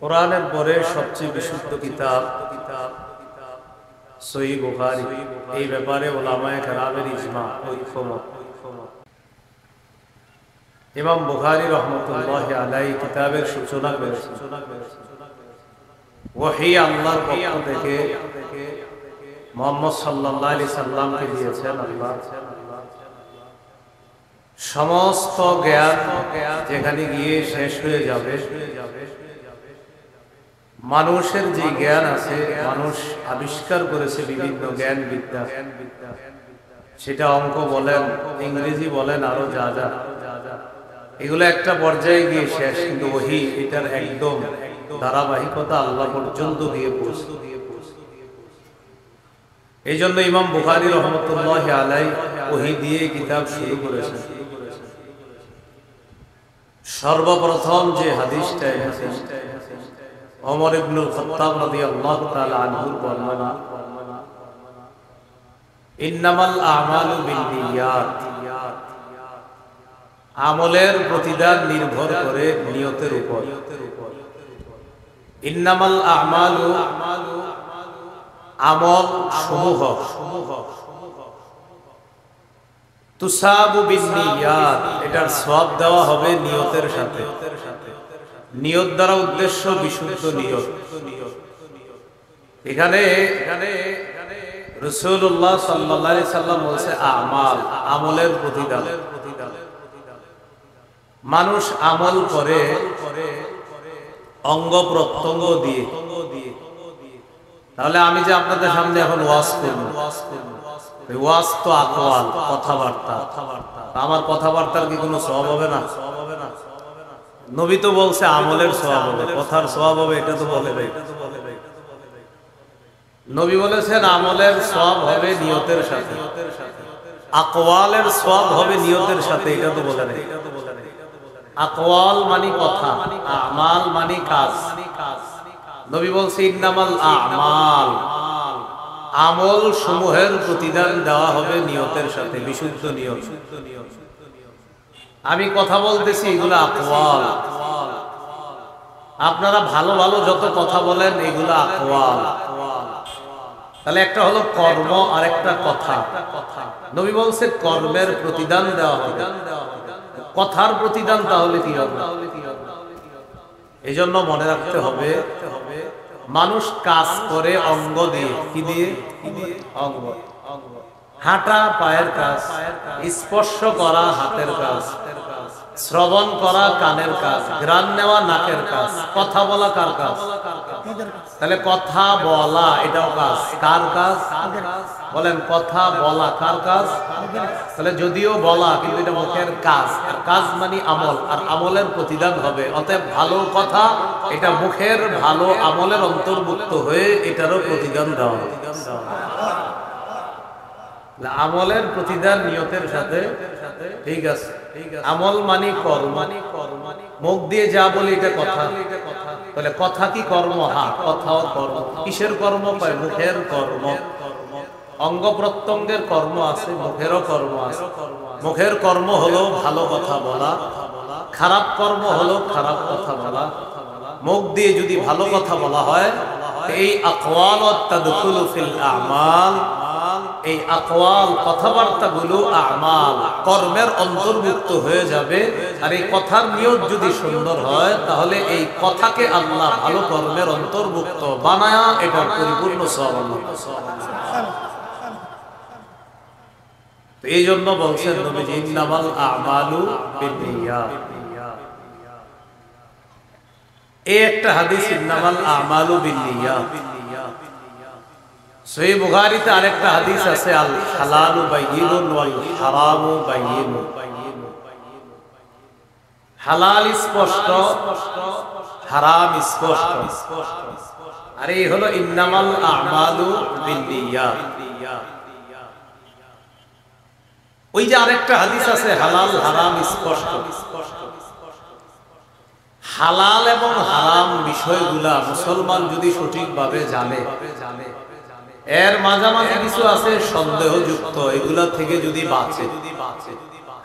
কোরআনের পরে সবচেয়ে বিশুদ্ধ কিতাব সহিহ বুখারী। এই ব্যাপারে উলামায়ে কেরামের ইজমা, ঐক্যমত। ইমাম বুখারী রাহমাতুল্লাহি আলাইহি কিতাবের সূচনা করেছেন। ওহী আল্লাহর পক্ষ থেকে মুহাম্মদ সাল্লাল্লাহু আলাইহি সাল্লামকে দিয়েছেন আল্লাহ। সমস্ত জ্ঞান যেখানে গিয়ে শেষ হয়ে যাবে, মানুষের যে জ্ঞান আছে, মানুষ আবিষ্কার করেছে বিভিন্ন জ্ঞান বিদ্যা, সেটা অঙ্ক বলেন, ইংরেজি বলেন, আরো যা যা, এগুলো একটা পর্যায়ে গিয়ে শেষ। কিন্তু ওহী এটার একদম ধারাবাহিকতা আল্লাহ পর্যন্ত গিয়ে পৌঁছে। এই জন্য ইমাম বুখারী রাহমাতুল্লাহি আলাইহি ওহী দিয়ে কিতাব শুরু করেছেন। সর্বপ্রথম যে হাদিসটা এসেছে ওমর ইবনুল খাত্তাব রাদিয়াল্লাহু তাআলা আনহুর বর্ণনা, ইন্নামাল আমালু বিন্নিয়াত, আমলের প্রতিদান নির্ভর করে নিয়তের উপর। ইন্নামাল আমালু, আমল সমূহ, তুসাবু বিন্নিয়াত, এটার সওয়াব দেওয়া হবে নিয়তের সাথে। নিয়ত দ্বারা উদ্দেশ্য বিশুদ্ধ নিয়ত। এখানে রাসূলুল্লাহ সাল্লাল্লাহু আলাইহি সাল্লাম বলেছে আমাল, আমলের প্রতিদান। মানুষ আমল করে অঙ্গ প্রত্যঙ্গ দিয়ে। তাহলে আমি যে আপনাদের সামনে এখন ওয়াজ করব, ওয়াজ তো আকওয়াল, কথাবার্তা। আমার কথাবার্তার কি কোনো সওয়াব হবে না? নবী তো বলছে আমলের সওয়াব হবে, কথার সওয়াব হবে এটা তো বলে নাই। নবী বলেছেন আমলের সওয়াব হবে নিয়তের সাথে, আকওয়ালের সওয়াব হবে নিয়তের সাথে, এটা তো বলে নাই। আকওয়াল মানে কথা, আমাল মানে কাজ। নবী বলছে ইন্নামাল আমাল, আমল সমূহের প্রতিদান দেওয়া হবে নিয়তের সাথে, বিশুদ্ধ নিয়ত। আমি কথা বলতেছি, এগুলো আকওয়াল। আপনারা ভালো ভালো যত কথা বলেন এগুলো আকওয়াল। তাহলে একটা হলো কর্ম আর একটা কথা। নবী বলছে কর্মের প্রতিদান দেওয়া হবে, কথার প্রতিদান তাহলে কি হবে? এই জন্য মনে রাখতে হবে মানুষ কাজ করে অঙ্গ দিয়ে। কি দিয়ে? অঙ্গ। হাঁটা পায়ের কাজ, স্পর্শ করা হাতের কাজ, শ্রবণ করা কানের কাজ, ঘ্রাণ নেওয়া নাকের কাজ, কথা বলা কার কাজ? তাহলে কথা বলা এটাও কাজ। কার কাজ? বলেন, কথা বলা কার কাজ? তাহলে যদিও বলা, কিন্তু এটা মুখের কাজ, আর কাজ মানে আমল, আর আমলের প্রতিদান হবে। অতএব ভালো কথা এটা মুখের ভালো আমলের অন্তর্ভুক্ত হয়ে এটারও প্রতিদান দেওয়া হবে। আমলের প্রতিদান নিয়তের সাথে। ঠিক আছে, আমল মানে কর্ম। মুখ দিয়ে যা বলি এটা কথা। তাহলে কথা কি কর্ম? হ্যাঁ, কথাও কর্ম। কিসের কর্ম? মুখের কর্ম। অঙ্গ প্রত্যঙ্গের কর্ম আছে, মুখেরও কর্ম আছে। মুখের কর্ম হলো ভালো কথা বলা, খারাপ কর্ম হলো খারাপ কথা বলা। মুখ দিয়ে যদি ভালো কথা বলা হয়, এই আকওয়াল তাদখুলু ফিল আমাল, এই আকওয়াল কথাবার্তাগুলো আমাল, কর্মের অন্তর্ভুক্ত হয়ে যাবে। আর এই কথার নিয়ত যদি সুন্দর হয়, তাহলে এই কথাকে আল্লাহ ভালো কর্মের অন্তর্ভুক্ত বানায়া এটার পরিপূর্ণ সওয়াব আল্লাহ। এই জন্য বলছেন নবীজি ইন্নামাল আমালু বিন্নিয়াত। এই একটা হাদিস, ইন্নামাল আমালু বিন্নিয়াত। সহিহ বুখারীতে আরেকটা হাদিস আছে, আল হালালু বাইয়িনুন ওয়াল হারামু বাইয়িনুন। হালাল স্পষ্ট, হারাম স্পষ্ট। আর এই হলো ইন্নামাল আমালু বিন্নিয়াত। ওই যে আরেকটা হাদিস আছে হালাল হারাম স্পষ্ট। হালাল এবং হারাম বিষয়গুলা মুসলমান যদি সঠিকভাবে জানে, এর মাঝামাঝি কিছু আছে সন্দেহযুক্ত, এগুলা থেকে যদি বাঁচে,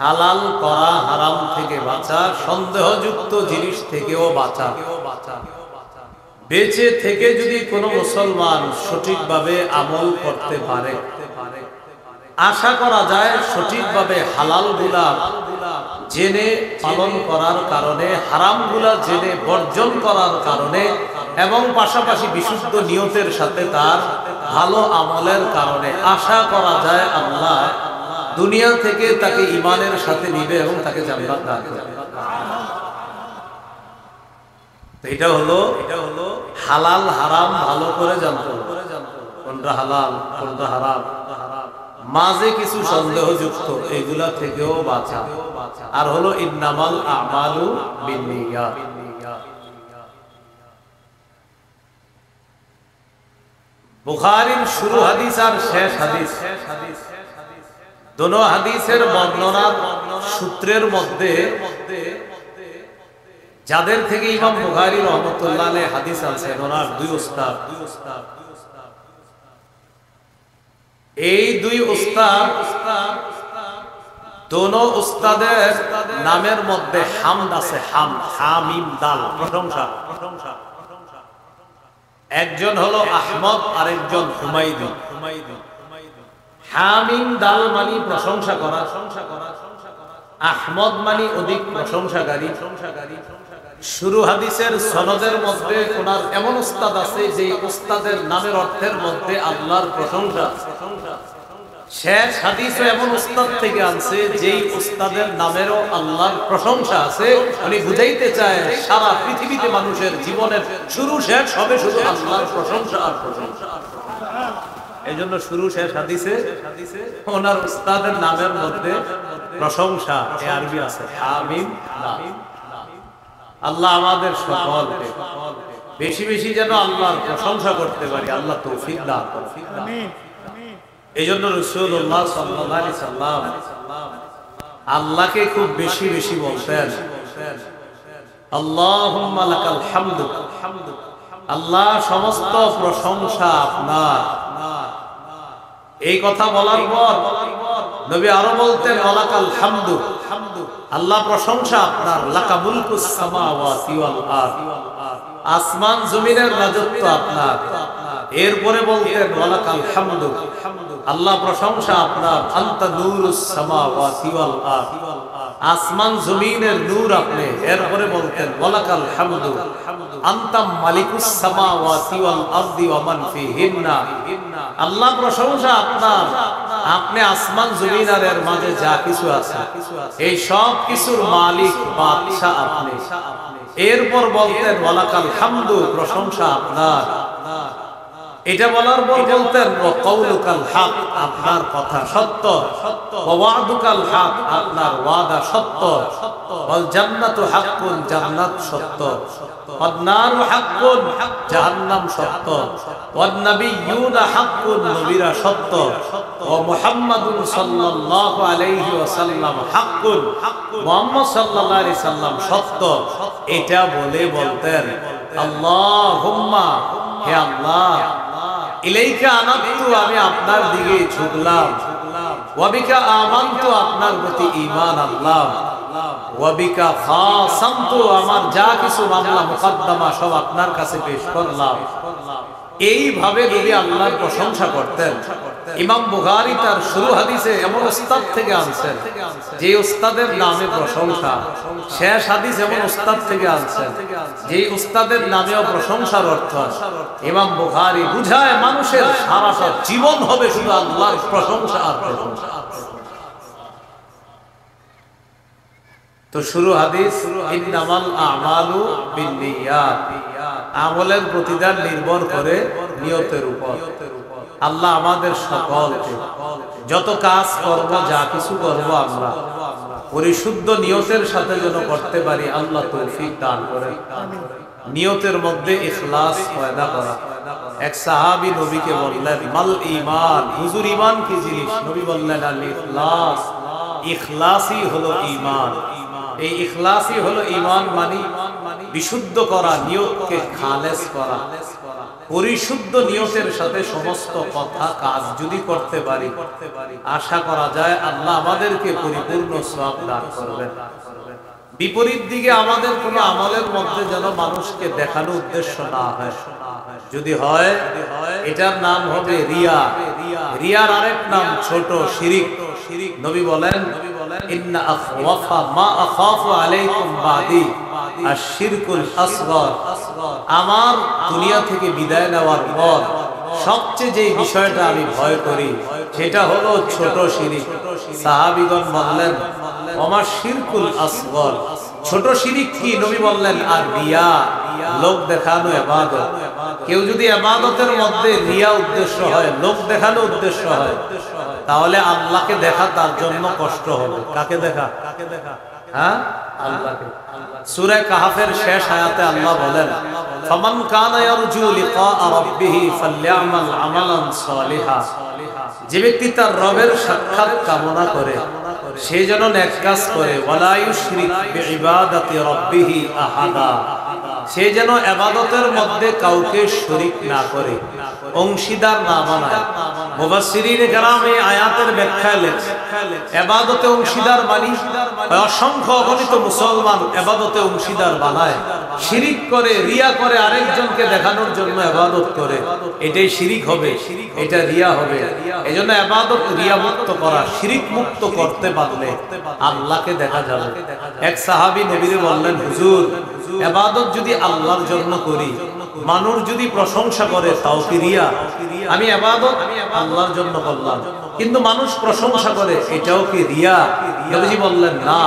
হালাল করা হারাম থেকে বাঁচা, সন্দেহযুক্ত জিনিস থেকেও বাঁচা, বেঁচে থেকে যদি কোনো মুসলমান সঠিকভাবে আমল করতে পারে, আশা করা যায় সঠিকভাবে হালালগুলা জেনে পালন করার কারণে, হারামগুলা জেনে বর্জন করার কারণে এবং পাশাপাশি বিশুদ্ধ নিয়তের সাথে তার ভালো আমলের কারণে আশা করা যায় আল্লাহ দুনিয়া থেকে তাকে ঈমানের সাথে নিবে এবং তাকে জান্নাত দান করবে। এটা হলো হালাল হারাম ভালো করে জানতে হবে, কোনটা হালাল কোনটা হারাম, মাঝে কিছু সন্দেহযুক্ত এগুলা থেকেও বাঁচা। আর হলো ইন্নামাল আমালু বিন্নিয়াত। বুখারীর শুরু হাদিস আর শেষ হাদিস, দোনো হাদিসের বর্ণনার সূত্রের মধ্যে যাদের থেকে ইমাম বুখারী রাহমাতুল্লাহ আলাইহি হাদিস আনছেন ওনার দুই উস্তাদ। এই দুই উস্তাদ, দোনো উস্তাদের নামের মধ্যে হামদ আছে, হামিম দাল, প্রশংসা। একজন হলো আহমদ আর একজন হুমায়দি। হামিম দাল মানে প্রশংসা করা, আহমদ মানে অধিক প্রশংসাকারী। শুরু হাদিসের সনদের মধ্যে ওনার এমন উস্তাদ আছে যে উস্তাদের নামের অর্থের মধ্যে আল্লাহর প্রশংসা। শেষ হাদিসও এমন উস্তাদ থেকে আনছে যেই উস্তাদের নামেরও আল্লাহর প্রশংসা আছে। উনি বুঝাইতে চায় সারা পৃথিবীতে মানুষের জীবনের শুরু শেষ হবে শুধু আল্লাহর প্রশংসা আর প্রশংসা। এই জন্য শুরু শেষ হাদিসে ওনার উস্তাদের নামের মধ্যে প্রশংসা এ আরবি আছে, হামিম দাল। আল্লাহ আমাদের সকলকে বেশি বেশি যেন আল্লাহর প্রশংসা করতে পারি, আল্লাহ তৌফিক দান করেন। এই জন্য রাসূলুল্লাহ সাল্লাল্লাহু আলাইহি সাল্লাম আল্লাহকে খুব বেশি বেশি বলতেন, আল্লাহুম্মা লাকাল হামদু, আল্লাহ সমস্ত প্রশংসা আপনার। এই কথা বলার পর নবী আরো বলতেন ওয়ালাকাল হামদু, আল্লাহ প্রশংসা আপনার, লাকা মুলকুস সামাওয়াতি ওয়াল আরদ, আসমান জমিনের রাজত্ব আপনার। এরপরে বলতেন ওয়ালাকাল হামদু, আল্লাহ প্রশংসা আপনার, আনতা নূরুস সামাওয়াতি ওয়াল আরদ, আসমান জমিনের নূর আপনি। এরপরে বলতেন ওয়ালাকাল হামদু, আনতা মালিকুস সামাওয়াতি ওয়াল আরদি ওয়া মান ফিহিন্না, আল্লাহ প্রশংসা আপনার, আপনি আসমান জমিন আর এর মাঝে যা কিছু আছে এই সব কিছুর মালিক বাদশা আপনি। এরপর বলতেন ওয়ালাকাল হামদু, প্রশংসা আপনার। এটা বলার পর বলতেন ওয়া কাউলুকাল হক, আপনার কথা সত্য, ওয়া ওয়াদুকাল হক, আপনার ওয়াদা সত্য, ওয়াল জান্নাতু হাক্কুন, জান্নাত সত্য, ওয়ান নারু হাক্কুন, জাহান্নাম সত্য, ওয়ান নাবিয়্যুনা হাক্কুন, নবীরা সত্য, ওয়া মুহাম্মাদুন সাল্লাল্লাহু আলাইহি ওয়াসাল্লাম হাক্কুন, মুহাম্মদ সাল্লাল্লাহু আলাইহি সাল্লাম সত্য। এটা বলে বলতেন আল্লাহুম্মা, হে আল্লাহ, ইলাইকা আনাতু, আমি আপনার দিকে ঝুঁকলাম, ওয়া বিকা আমানতু, আপনার প্রতি ঈমান আনলাম, ওয়া বিকা খাসামতু, আমার যা কিছু মামলা মুকদ্দমা সব আপনার কাছে পেশ করলাম। এইভাবে নবী আল্লাহর প্রশংসা করতেন। ইমাম বুখারী তার শুরু হাদিসে এমন উস্তাদ থেকে আনছেন যে উস্তাদের নামে প্রশংসা, শেষ হাদিস এমন উস্তাদ থেকে আনছেন যে উস্তাদের নামেও প্রশংসার অর্থ। ইমাম বুখারী বুঝায় মানুষের সারাটা জীবন হবে শুধু আল্লাহর প্রশংসা আর প্রশংসা। তো শুরু হাদিস ইন্নামাল আমালু বিন্নিয়াত, আমলের প্রতিদান নির্ভর করে নিয়তের উপর। আল্লাহ আমাদের সকলকে যত কাজ করব, যা কিছু করব, আমরা পরিশুদ্ধ নিয়তের সাথে যেন করতে পারি, আল্লাহ তৌফিক দান করেন। নিয়তের মধ্যে ইখলাস পয়দা করা। এক সাহাবী নবীকে বললেন মাল ঈমান, হুজুর ঈমান কি জিনিস? নবী বললেন আল ইখলাস, ইখলাসই হলো ঈমান। এই ইখলাসই হলো ঈমান, মানে বিশুদ্ধ করা, নিয়তকে খালেস করা। পরিশুদ্ধ নিয়তের সাথে সমস্ত কথা কাজ যদি করতে পারি, আশা করা যায় আল্লাহ আমাদেরকে পরিপূর্ণ সওয়াব দান করবেন। বিপরীত দিকে আমাদের কোনো আমলের মধ্যে যেন মানুষকে দেখানোর উদ্দেশ্য না হয়। যদি হয় এটার নাম হবে রিয়া। রিয়ার আরেক নাম ছোট শিরিক। নবী বলেন ইন্না আখওয়াফা মা আখাফু আলাইকুম বাদি আশ-শিরকুল আসগর। আমার দুনিয়া থেকে বিদায় নেওয়ার পর সবচেয়ে যে বিষয়টা আমি ভয় করি সেটা হলো ছোট শিরিক। সাহাবীগণ বললেন ওমা শিরকুল আসগর, ছোট শিরিক কি? নবী বললেন আর রিয়া, লোক দেখানো ইবাদত। কেউ যদি ইবাদতের মধ্যে রিয়া উদ্দেশ্য হয়, লোক দেখানো উদ্দেশ্য হয়, তাহলে আল্লাহকে দেখা তার জন্য কষ্ট হবে। কাকে দেখা? হ্যাঁ, আল্লাহকে। সূরা কাহফের শেষ আয়াতে আল্লাহ বলেন ফামান কানা ইয়ারজু লিকা রাব্বিহি ফালইআমাল আমালান সালিহা। যে ব্যক্তি তার রবের সাক্ষাৎ কামনা করে সে যেন নেক কাজ করে। ওয়ালা ইউশরিক বিইবাদাতি রাব্বিহি আহাদা, সে যেন ইবাদতের মধ্যে কাউকে শরীক না করে, অংশীদার না বানায়। মুফাসসিরিনে কেরাম এই আয়াতের ব্যাখ্যায় লেখেন ইবাদতে অংশীদার মানে অসংখ্য অগণিত মুসলমান ইবাদতে অংশীদার বানায়, শিরিক করে, রিয়া করে, আরেকজনকে দেখানোর জন্য ইবাদত করে, এটাই শিরিক হবে, এটা রিয়া হবে। এজন্য ইবাদত রিয়া মুক্ত করা, শিরিক মুক্ত করতে পারলে আল্লাহকে দেখা যাবে। এক সাহাবী নবীকে বললেন হুজুর, ইবাদত যদি আল্লাহর জন্য করি, মানুষ যদি প্রশংসা করে তাও কি রিয়া? আমি ইবাদত আল্লাহর জন্য করলাম কিন্তু মানুষ প্রশংসা করে, এটাও কি রিয়া? নবীজি বললেন না,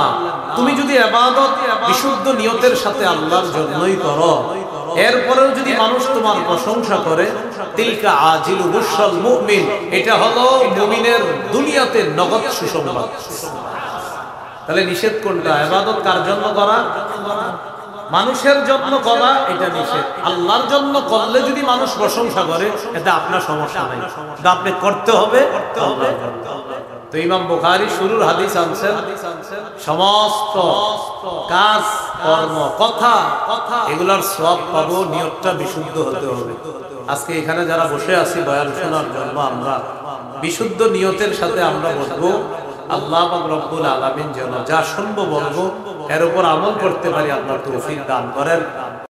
তুমি যদি ইবাদত বিশুদ্ধ নিয়তের সাথে আল্লাহর জন্যই করো, এরপরেও যদি মানুষ তোমার প্রশংসা করে, তিলকা আজিলু বুশরাল মুমিন, এটা হলো মুমিনের দুনিয়াতে নগদ সুসংবাদ। তাহলে নিষেধ কোনটা? ইবাদত কার জন্য করা? মানুষের জন্য করা, এটা নিষেধ। আল্লাহর জন্য করলে যদি মানুষ প্রশংসা করে, এটা আপনার সমস্যা নাই, এটা আপনি করতে হবে আল্লাহর জন্য। তো ইমাম বুখারী শুরুর হাদিস আনছেন সমস্ত কাজ, কর্ম, কথা এগুলার সওয়াব পাবো, নিয়তটা বিশুদ্ধ হতে হবে। আজকে এখানে যারা বসে আছি বয়ান শোনার জন্য, আমরা বিশুদ্ধ নিয়তের সাথে আমরা বলবো, আল্লাহ পাক রব্বুল আলামিন যেন যা শুনবো বলবো এর উপর আমল করতে পারি, আল্লাহ তৌফিক দান করেন।